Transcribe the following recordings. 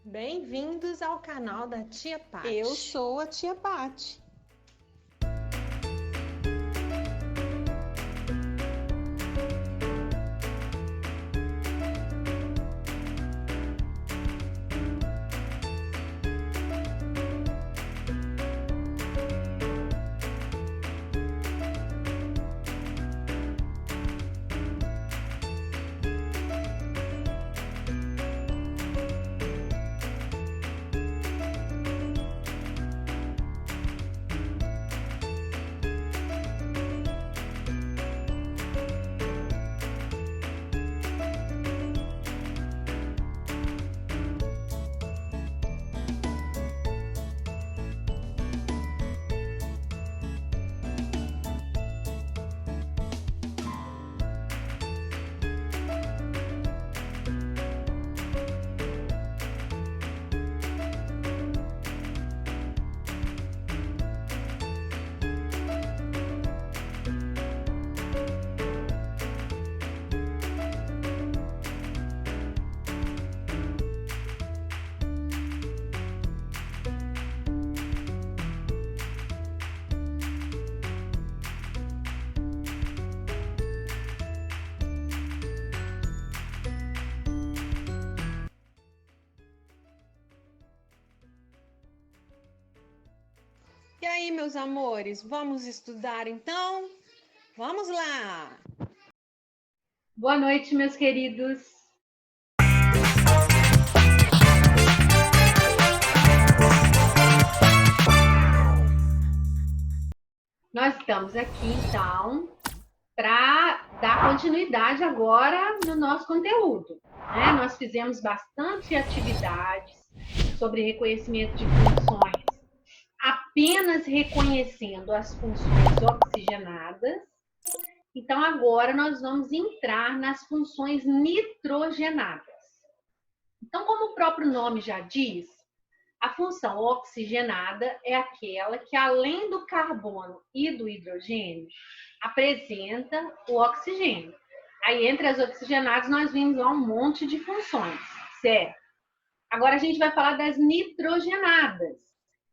Bem-vindos ao canal da Tia Pati. Eu sou a Tia Pati. E aí, meus amores, vamos estudar então? Vamos lá! Boa noite, meus queridos. Nós estamos aqui, então, para dar continuidade agora no nosso conteúdo, né? Nós fizemos bastante atividades sobre reconhecimento de funções, apenas reconhecendo as funções oxigenadas. Então, agora nós vamos entrar nas funções nitrogenadas. Então, como o próprio nome já diz, a função oxigenada é aquela que, além do carbono e do hidrogênio, apresenta o oxigênio. Aí, entre as oxigenadas, nós vimos lá um monte de funções, certo? Agora, a gente vai falar das nitrogenadas,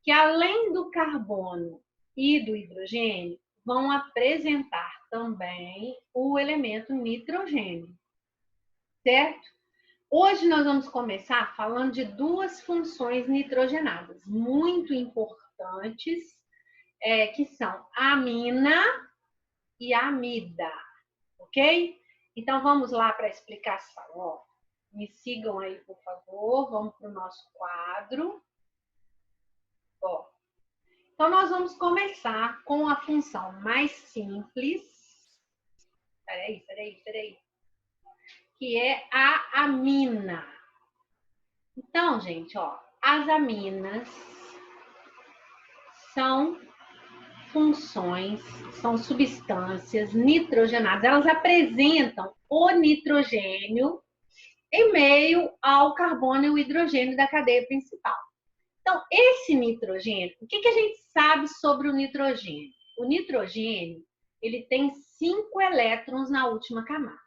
que, além do carbono e do hidrogênio, vão apresentar também o elemento nitrogênio, certo? Hoje nós vamos começar falando de duas funções nitrogenadas muito importantes, que são a amina e a amida, ok? Então vamos lá para a explicação. Ó, me sigam aí, por favor. Vamos para o nosso quadro. Ó. Então nós vamos começar com a função mais simples. Peraí. Que é a amina. Então, gente, ó, as aminas são funções, são substâncias nitrogenadas. Elas apresentam o nitrogênio em meio ao carbono e o hidrogênio da cadeia principal. Então, esse nitrogênio, o que a gente sabe sobre o nitrogênio? O nitrogênio, ele tem 5 elétrons na última camada.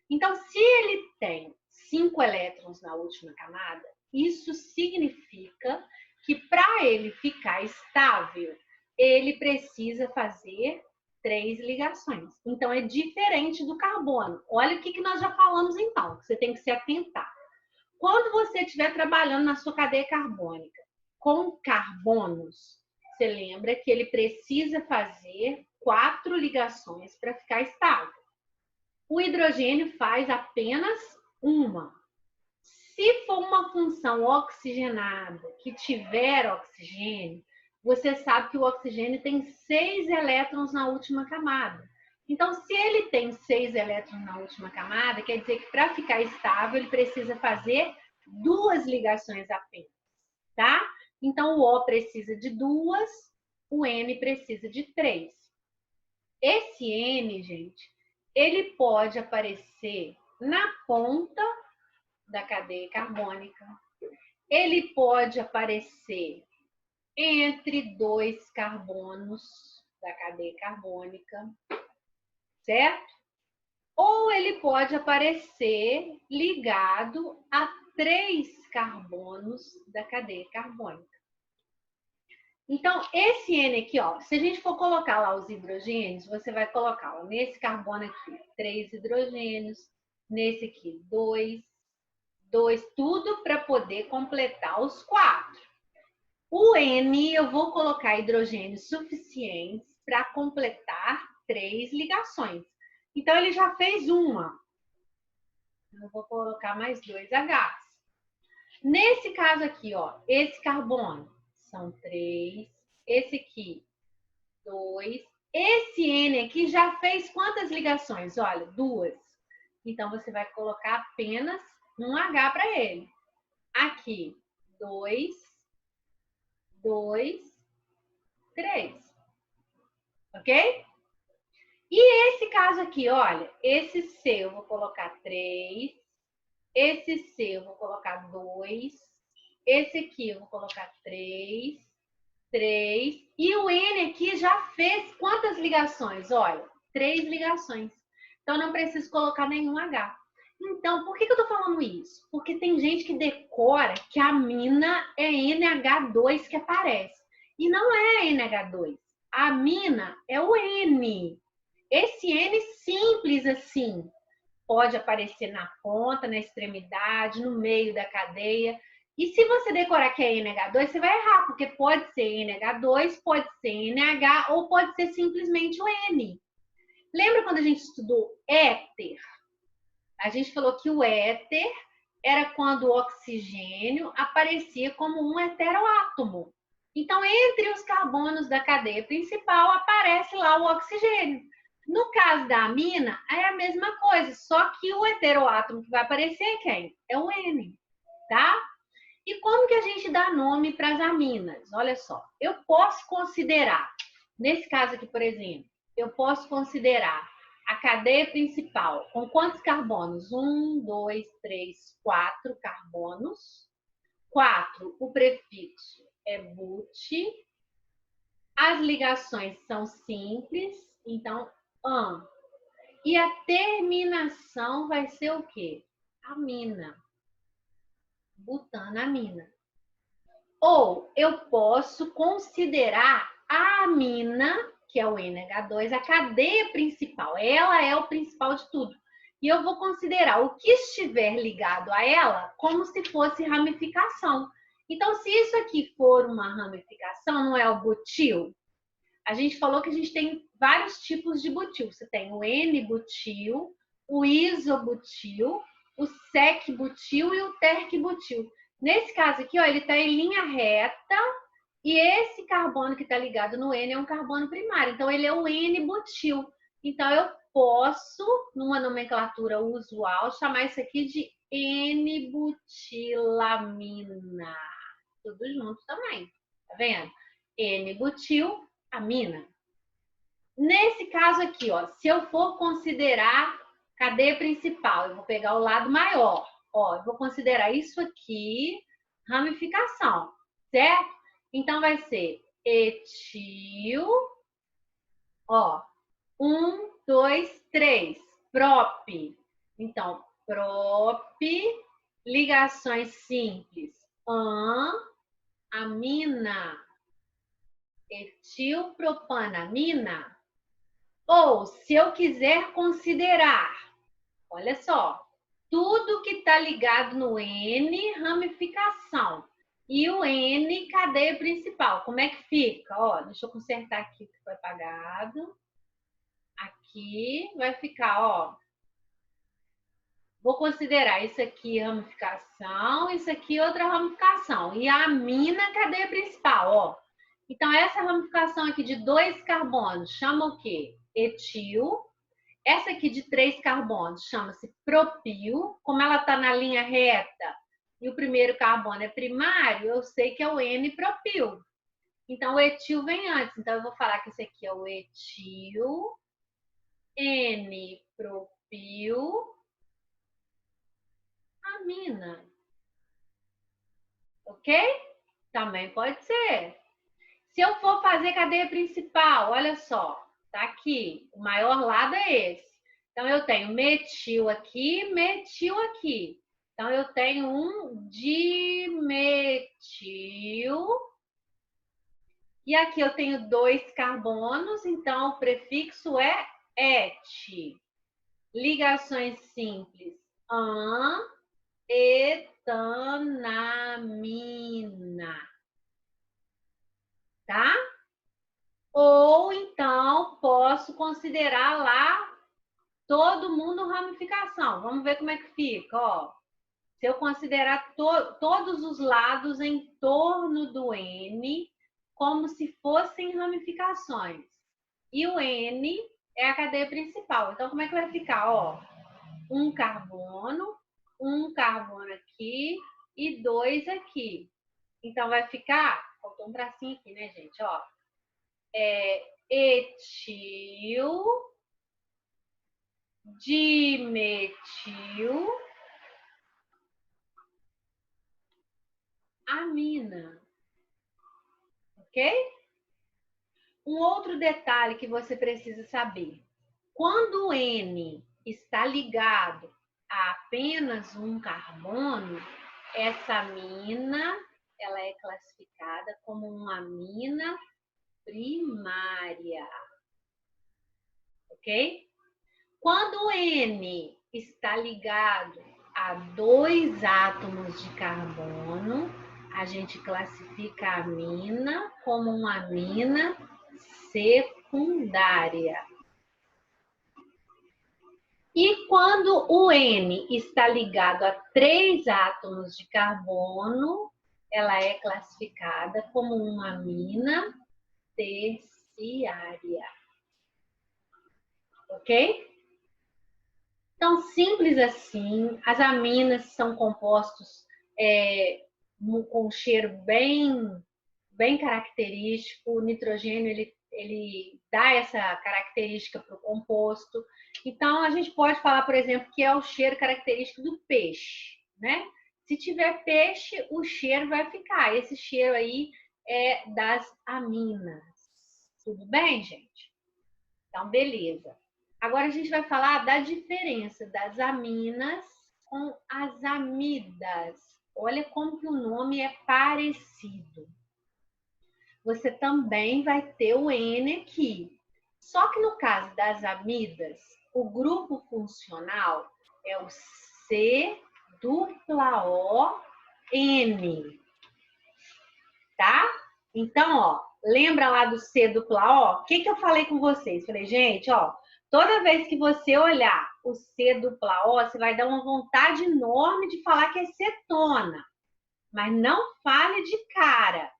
Então, se ele tem 5 elétrons na última camada, isso significa que para ele ficar estável, ele precisa fazer 3 ligações. Então, é diferente do carbono. Olha o que nós já falamos então, que você tem que se atentar. Quando você estiver trabalhando na sua cadeia carbônica com carbonos, você lembra que ele precisa fazer 4 ligações para ficar estável. O hidrogênio faz apenas uma. Se for uma função oxigenada que tiver oxigênio, você sabe que o oxigênio tem 6 elétrons na última camada. Então, se ele tem 6 elétrons na última camada, quer dizer que para ficar estável, ele precisa fazer 2 ligações apenas, tá? Então, o O precisa de 2, o N precisa de 3. Esse N, gente, ele pode aparecer na ponta da cadeia carbônica. Ele pode aparecer entre 2 carbonos da cadeia carbônica, certo? Ou ele pode aparecer ligado a 3 carbonos da cadeia carbônica. Então, esse N aqui, ó, se a gente for colocar lá os hidrogênios, você vai colocar, ó, nesse carbono aqui, 3 hidrogênios, nesse aqui, 2, tudo para poder completar os 4. O N, eu vou colocar hidrogênios suficientes para completar 3 ligações. Então, ele já fez uma. Eu vou colocar mais 2 Hs. Nesse caso aqui, ó, esse carbono são 3, esse aqui, 2. Esse N aqui já fez quantas ligações? Olha, 2. Então, você vai colocar apenas um H para ele. Aqui, 2, 3. Ok? E esse caso aqui, olha, esse C eu vou colocar 3, esse C eu vou colocar 2, esse aqui eu vou colocar 3, e o N aqui já fez quantas ligações? Olha, 3 ligações. Então, não preciso colocar nenhum H. Então, por que eu tô falando isso? Porque tem gente que decora que a amina é NH2 que aparece. E não é NH2. A amina é o N. Esse N simples assim. Pode aparecer na ponta, na extremidade, no meio da cadeia. E se você decorar que é NH2, você vai errar, porque pode ser NH2, pode ser NH ou pode ser simplesmente o N. Lembra quando a gente estudou éter? A gente falou que o éter era quando o oxigênio aparecia como um heteroátomo. Então, entre os carbonos da cadeia principal, aparece lá o oxigênio. No caso da amina, é a mesma coisa, só que o heteroátomo que vai aparecer é quem? É o N, tá? E como que a gente dá nome para as aminas? Olha só, eu posso considerar, nesse caso aqui, por exemplo, eu posso considerar a cadeia principal com quantos carbonos? 1, 2, 3, 4 carbonos. 4, o prefixo é but. As ligações são simples, então, an. E a terminação vai ser o quê? Amina. Butanamina. Ou eu posso considerar a amina, que é o NH2, a cadeia principal. Ela é o principal de tudo. E eu vou considerar o que estiver ligado a ela como se fosse ramificação. Então, se isso aqui for uma ramificação, não é o butil? A gente falou que a gente tem vários tipos de butil. Você tem o N-butil, o isobutil, o sec-butil e o terc-butil. Nesse caso aqui, ó, ele está em linha reta e esse carbono que está ligado no N é um carbono primário. Então, ele é o N-butil. Então, eu posso, numa nomenclatura usual, chamar isso aqui de N-butilamina. Tudo junto também. Tá vendo? N-butil, amina. Nesse caso aqui, ó, se eu for considerar cadeia principal, eu vou pegar o lado maior. Ó, eu vou considerar isso aqui ramificação, certo? Então, vai ser etil, ó, 1, 2, 3, prop. Então, prop, ligações simples, amina, etilpropanamina. Ou, se eu quiser considerar, olha só, tudo que está ligado no N, ramificação. E o N, cadeia principal. Como é que fica? Ó, deixa eu consertar aqui o que foi apagado. Aqui vai ficar, ó. Vou considerar isso aqui ramificação, isso aqui outra ramificação. E a amina, cadeia principal, ó. Então, essa ramificação aqui de 2 carbonos chama o quê? Etil. Essa aqui de 3 carbonos chama-se propil. Como ela está na linha reta e o primeiro carbono é primário, eu sei que é o N-propil. Então, o etil vem antes. Então, eu vou falar que esse aqui é o etil, N-propil, amina. Ok? Também pode ser. Se eu for fazer cadeia principal, olha só. Tá aqui, o maior lado é esse. Então, eu tenho metil aqui, metil aqui. Então, eu tenho um dimetil. E aqui eu tenho 2 carbonos, então o prefixo é et. Ligações simples. An, etanamina. Tá? Ou então posso considerar lá todo mundo ramificação. Vamos ver como é que fica, ó. Se eu considerar todos os lados em torno do N como se fossem ramificações. E o N é a cadeia principal. Então, como é que vai ficar? Ó, um carbono aqui e 2 aqui. Então, vai ficar... Faltou um tracinho aqui, né, gente? Ó, etil, dimetil, amina. Ok? Um outro detalhe que você precisa saber. Quando o N está ligado a apenas um carbono, essa amina ela é classificada como uma amina primária. Ok? Quando o N está ligado a 2 átomos de carbono, a gente classifica a amina como uma amina secundária. E quando o N está ligado a 3 átomos de carbono, ela é classificada como uma amina terciária. Ok? Então, simples assim, as aminas são compostos com um cheiro bem característico. O nitrogênio ele dá essa característica para o composto. Então, a gente pode falar, por exemplo, que é o cheiro característico do peixe, né? Se tiver peixe, o cheiro vai ficar. Esse cheiro aí é das aminas. Tudo bem, gente? Então, beleza. Agora a gente vai falar da diferença das aminas com as amidas. Olha como que o nome é parecido. Você também vai ter o N aqui. Só que no caso das amidas, o grupo funcional é o C-O-N. Tá? Então, ó, lembra lá do C-O? O que eu falei com vocês? Falei, gente, ó, toda vez que você olhar o C-O, você vai dar uma vontade enorme de falar que é cetona. Mas não fale de cara.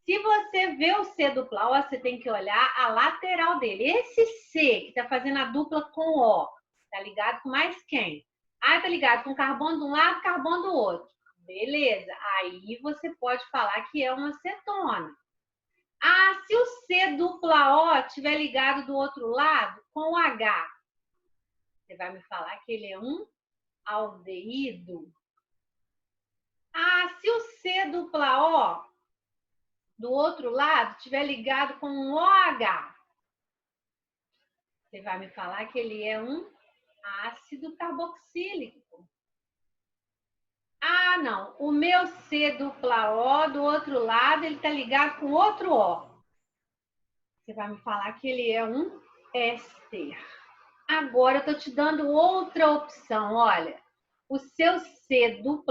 Se você vê o C-O, você tem que olhar a lateral dele. Esse C, que está fazendo a dupla com O, tá ligado com mais quem? Ah, tá ligado com carbono de um lado, carbono do outro. Beleza. Aí você pode falar que é uma cetona. Ah, se o C-O estiver ligado do outro lado com o H, você vai me falar que ele é um aldeído? Ah, se o C-O do outro lado estiver ligado com um OH, você vai me falar que ele é um ácido carboxílico. Ah, não. O meu C-O do outro lado, ele está ligado com outro O. Você vai me falar que ele é um éster. Agora eu estou te dando outra opção. Olha, o seu C-O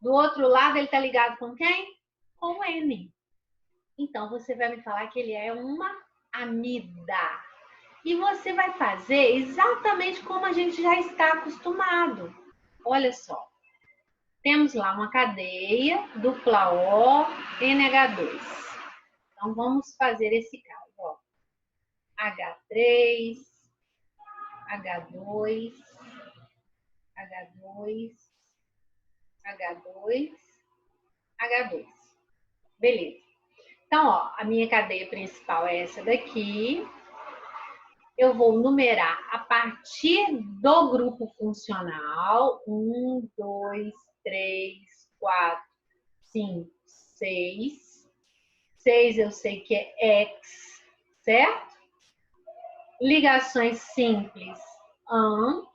do outro lado, ele está ligado com quem? Com o N. Então, você vai me falar que ele é uma amida. E você vai fazer exatamente como a gente já está acostumado. Olha só. Temos lá uma cadeia, dupla O, NH2. Então, vamos fazer esse caso. Ó. H3, H2, H2, H2, H2. Beleza. Então, ó, a minha cadeia principal é essa daqui. Eu vou numerar a partir do grupo funcional. 1, 2, 3, 4, 5, 6. 6 eu sei que é X, certo? Ligações simples, AN.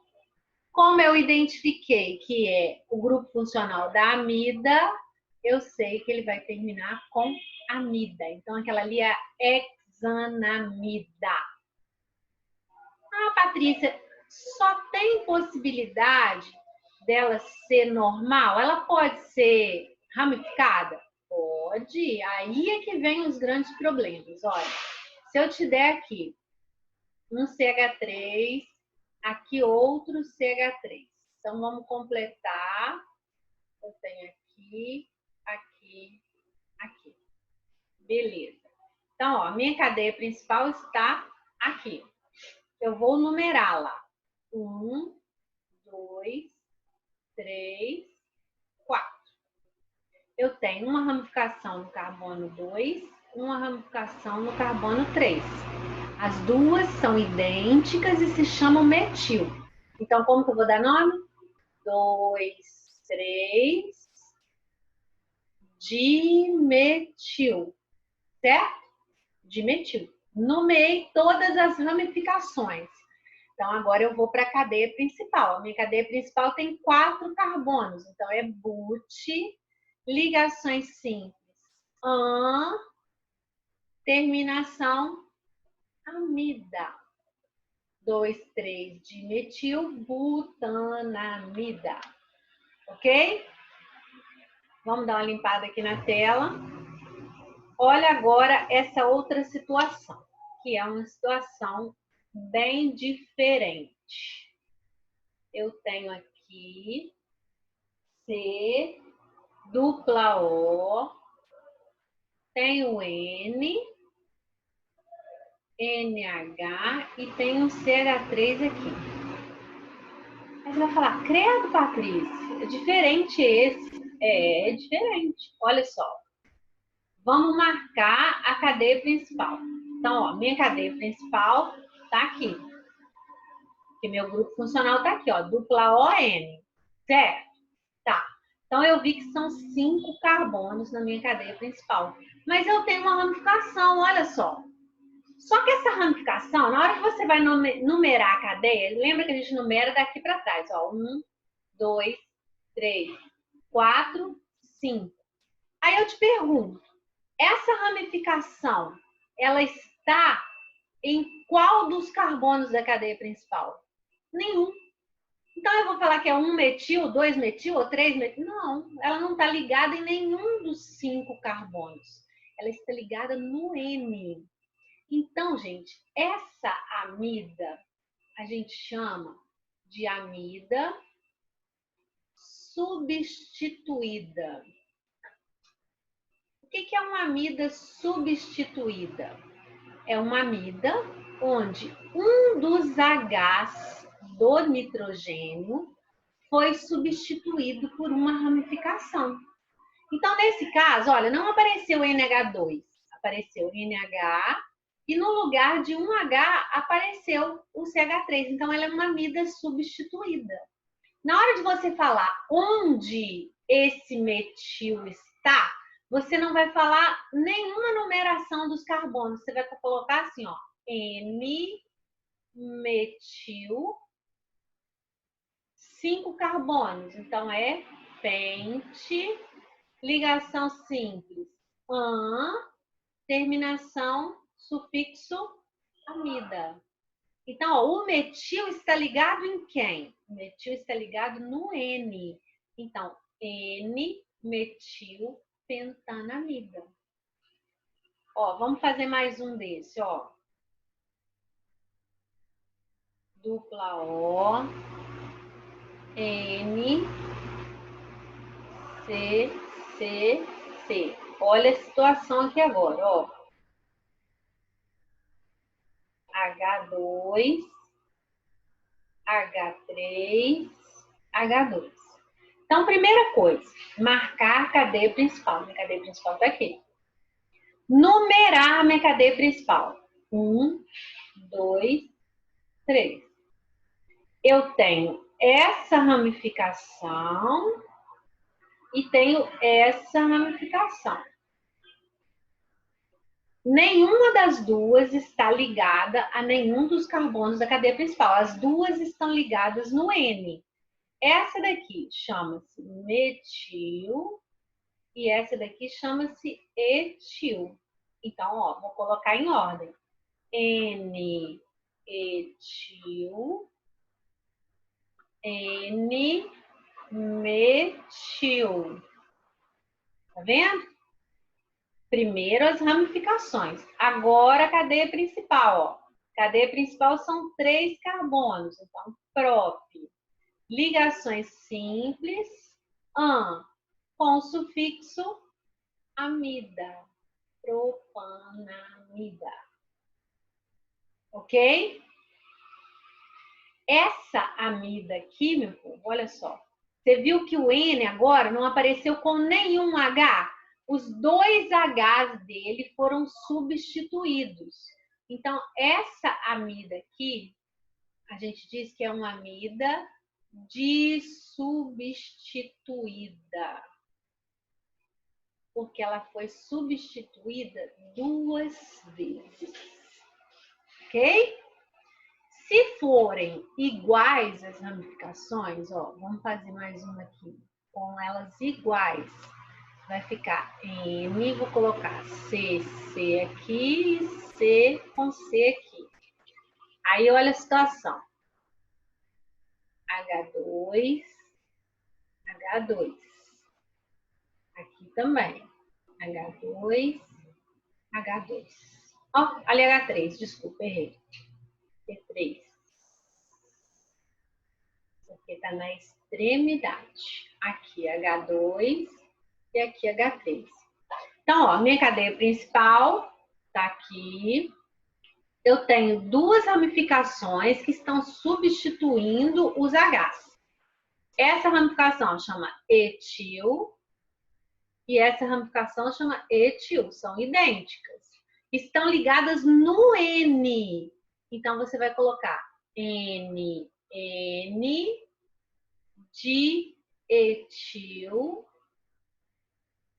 Como eu identifiquei que é o grupo funcional da amida, eu sei que ele vai terminar com amida. Então, aquela ali é a hexanamida. Ah, Patrícia, só tem possibilidade dela ser normal? Ela pode ser ramificada? Pode. Aí é que vem os grandes problemas. Olha, se eu te der aqui um CH3, aqui outro CH3. Então, vamos completar. Eu tenho aqui, aqui, aqui. Beleza. Então, ó, minha cadeia principal está aqui. Eu vou numerá-la. 1, 2, 3, 4. Eu tenho uma ramificação no carbono 2, uma ramificação no carbono 3. As duas são idênticas e se chamam metil. Então, como que eu vou dar nome? 2, 3, dimetil. Certo? Dimetil. Nomei todas as ramificações. Então, agora eu vou para a cadeia principal. A minha cadeia principal tem 4 carbonos. Então, é but, ligações simples, an, terminação, amida. 2, 3, dimetil, butanamida. Ok? Vamos dar uma limpada aqui na tela. Olha agora essa outra situação, que é uma situação bem diferente. Eu tenho aqui C, dupla O, tenho N, NH e tenho CH3 aqui. Aí você vai falar, credo, Patrícia, é diferente esse. É diferente. Olha só. Vamos marcar a cadeia principal. Então, ó, minha cadeia principal tá aqui. Porque meu grupo funcional tá aqui, ó, dupla ON. Certo? Tá. Então, eu vi que são 5 carbonos na minha cadeia principal. Mas eu tenho uma ramificação, olha só. Só que essa ramificação, na hora que você vai numerar a cadeia, lembra que a gente numera daqui para trás, ó. 1, 2, 3, 4, 5. Aí eu te pergunto, essa ramificação, ela está em qual dos carbonos da cadeia principal? Nenhum. Então, eu vou falar que é 1 metil, 2 metil ou 3 metil? Não, ela não está ligada em nenhum dos 5 carbonos. Ela está ligada no N. Então, gente, essa amida a gente chama de amida substituída. O que é uma amida substituída? É uma amida onde um dos Hs do nitrogênio foi substituído por uma ramificação. Então, nesse caso, olha, não apareceu NH2, apareceu NH e no lugar de um H apareceu o CH3. Então, ela é uma amida substituída. Na hora de você falar onde esse metil está, você não vai falar nenhuma numeração dos carbonos. Você vai colocar assim, ó, N-metil, 5 carbonos. Então, é pente, ligação simples, an, terminação, sufixo, amida. Então, ó, o metil está ligado em quem? O metil está ligado no N. Então, N-metil pentanamida. Ó, vamos fazer mais um desse, ó. Dupla O, N, C, C, C. Olha a situação aqui agora, ó. H2, H3, H2. Então, primeira coisa, marcar a cadeia principal. Minha cadeia principal está aqui. Numerar a minha cadeia principal. 1, 2, 3. Eu tenho essa ramificação e tenho essa ramificação. Nenhuma das duas está ligada a nenhum dos carbonos da cadeia principal. As duas estão ligadas no N. essa daqui chama-se metil e essa daqui chama-se etil. Então, ó, vou colocar em ordem. N-etil, N-metil. Tá vendo? Primeiro as ramificações. Agora a cadeia principal, ó. Cadeia principal são 3 carbonos. Então, prop. Ligações simples, an, com sufixo amida. Propanamida. Ok? Essa amida aqui, meu povo, olha só. Você viu que o N agora não apareceu com nenhum H? Os 2 Hs dele foram substituídos. Então, essa amida aqui, a gente diz que é uma amida dissubstituída. Porque ela foi substituída 2 vezes. Ok? Se forem iguais as ramificações, ó, vamos fazer mais uma aqui. Com elas iguais, vai ficar N, vou colocar C, C aqui e C com C aqui. Aí, olha a situação. H2, H2. Aqui também. H2, H2. Ó, ali H3, desculpa, errei. T3. Porque está na extremidade. Aqui H2 e aqui H3. Então, ó, minha cadeia principal está aqui. Eu tenho 2 ramificações que estão substituindo os Hs. Essa ramificação chama etil e essa ramificação chama etil. São idênticas. Estão ligadas no N. Então, você vai colocar N, N de etil,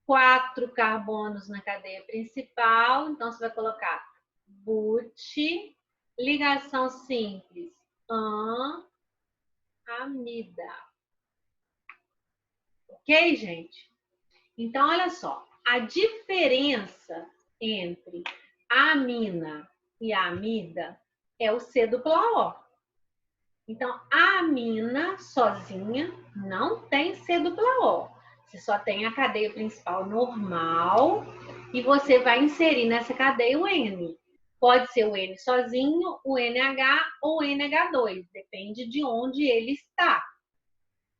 4 carbonos na cadeia principal. Então, você vai colocar but, ligação simples, amida. Ok, gente? Então, olha só. A diferença entre a amina e a amida é o C dupla O. Então, a amina sozinha não tem C dupla O. Você só tem a cadeia principal normal e você vai inserir nessa cadeia o N. Pode ser o N sozinho, o NH ou o NH2. Depende de onde ele está.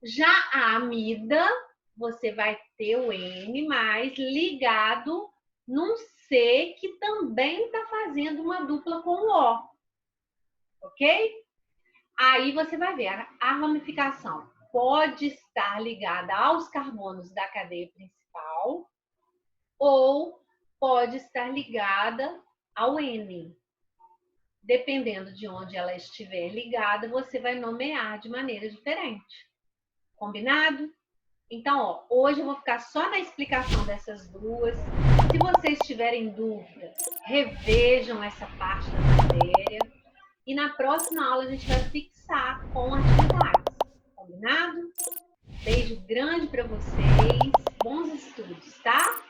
Já a amida, você vai ter o N mais ligado num C que também está fazendo uma dupla com o O. Ok? Aí você vai ver, a ramificação pode estar ligada aos carbonos da cadeia principal ou pode estar ligada ao N. Dependendo de onde ela estiver ligada, você vai nomear de maneira diferente. Combinado? Então, ó, hoje eu vou ficar só na explicação dessas 2. Se vocês tiverem dúvida, revejam essa parte da matéria. E na próxima aula a gente vai fixar com atividades. Combinado? Beijo grande para vocês. Bons estudos, tá?